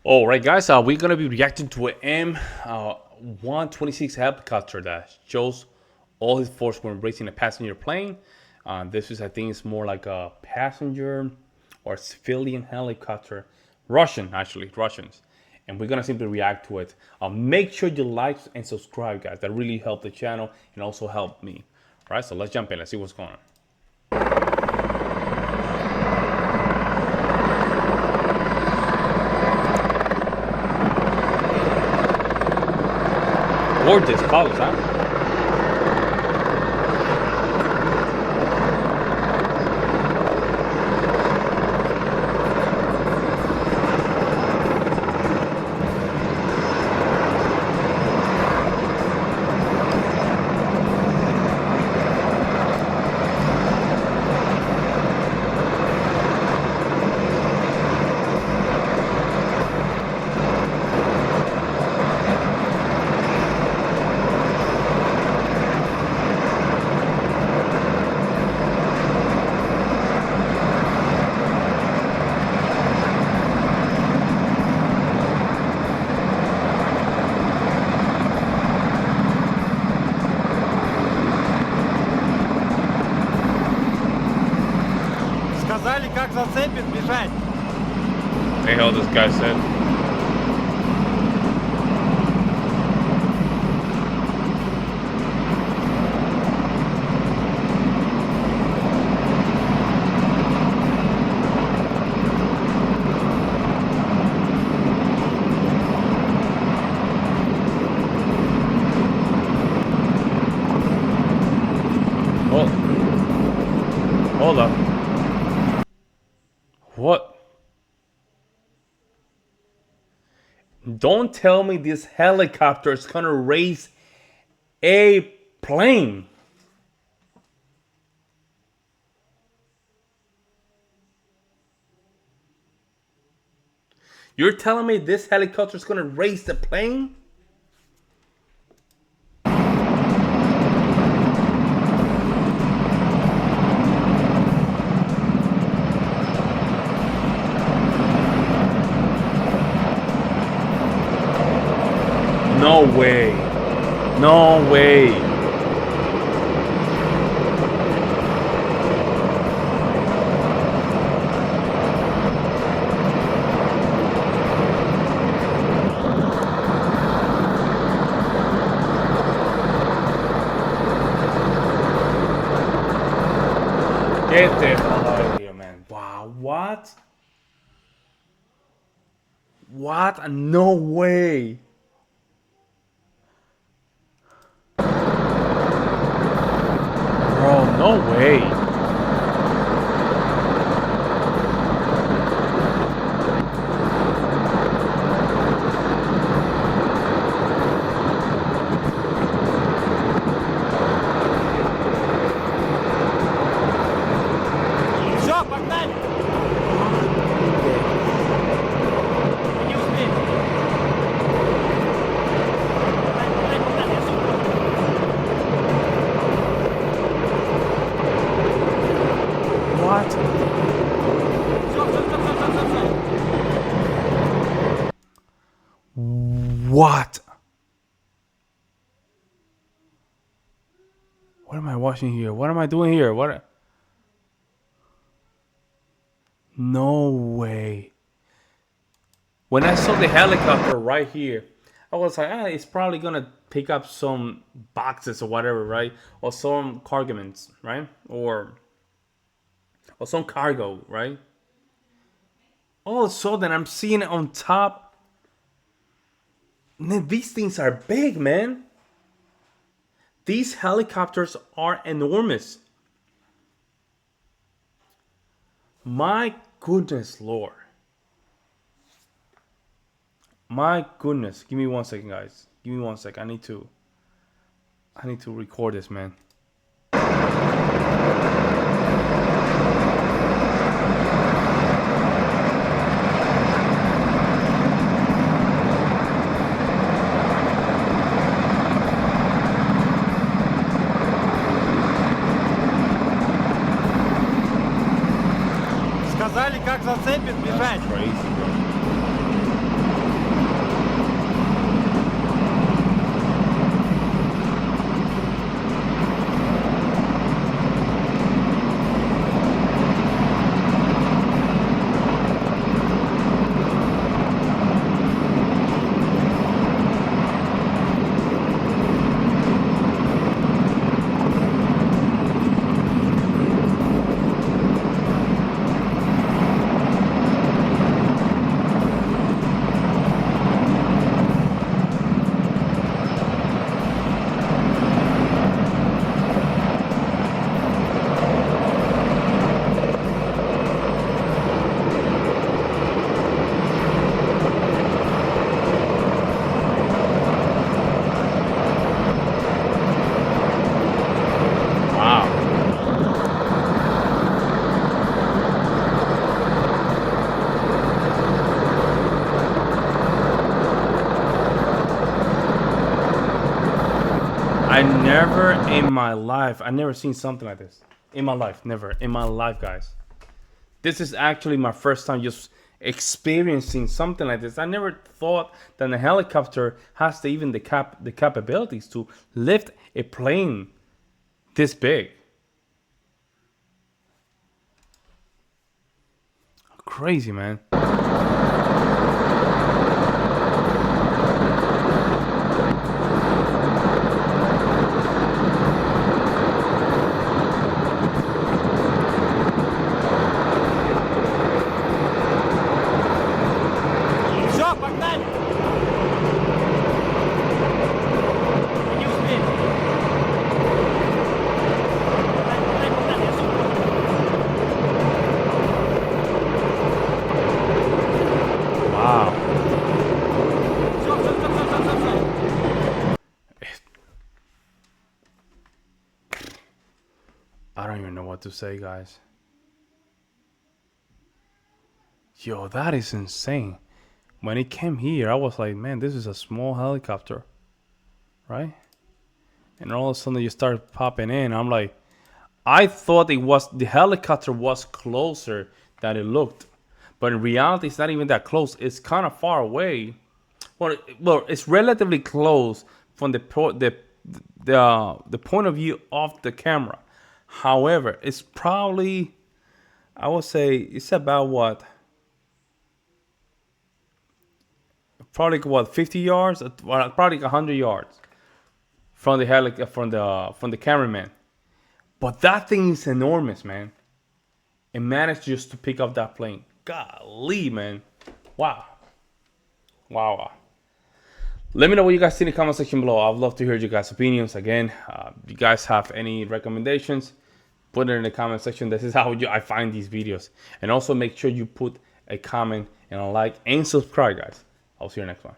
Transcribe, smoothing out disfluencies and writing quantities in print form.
Alright guys, we're gonna be reacting to an M126 helicopter that shows all his force when racing a passenger plane. This is, I think it's more like a passenger or civilian helicopter. Russians. And we're gonna simply react to it. Make sure you like and subscribe, guys. That really help the channel and also help me. Alright, so let's jump in. Let's see what's going on. Gorgeous colors, huh? Сказали, как зацепит, бежать. The hell this guy said. Oh. Hold up. What? Don't tell me this helicopter is gonna race a plane. You're telling me this helicopter is gonna race the plane? No way. No way. Get the hell out of here, man. Wow, what? What? No way. Bro, no way. Все, погнали. Не успеем. Погнали, я супер. What? What? What am I watching here? What am I doing here? What? No way. When I saw the helicopter right here, I was like, it's probably gonna pick up some boxes or whatever, right? Or some cargaments, right? Or some cargo, right? All of a sudden, I'm seeing it on top. Man, these things are big, man. These helicopters are enormous. My goodness, Lord. My goodness. Give me 1 second, guys. Give me 1 second. I need to record this, man. Сказали, как зацепит, бежать. Crazy, bro. I never in my life, I never seen something like this. In my life, never. In my life, guys. This is actually my first time just experiencing something like this. I never thought that a helicopter has the capabilities to lift a plane this big. Crazy, man. Все, погнали! Мы не успеем. Погнали, я супер. Wow. I don't even know what to say, guys. Yo, that is insane. When it came here, I was like, man, this is a small helicopter, right? And all of a sudden you start popping in. I'm like, I thought the helicopter was closer than it looked. But in reality, it's not even that close. It's kind of far away. Well, it's relatively close from the point of view of the camera. However, it's probably, I would say, it's about what? Probably what, 50 yards? Probably 100 yards from the from the cameraman. But that thing is enormous, man. It managed just to pick up that plane. Golly, man. Wow. Let me know what you guys think in the comment section below. I'd love to hear your guys' opinions. Again, if you guys have any recommendations, put it in the comment section. This is how I find these videos. And also make sure you put a comment and a like and subscribe, guys. I'll see you next one.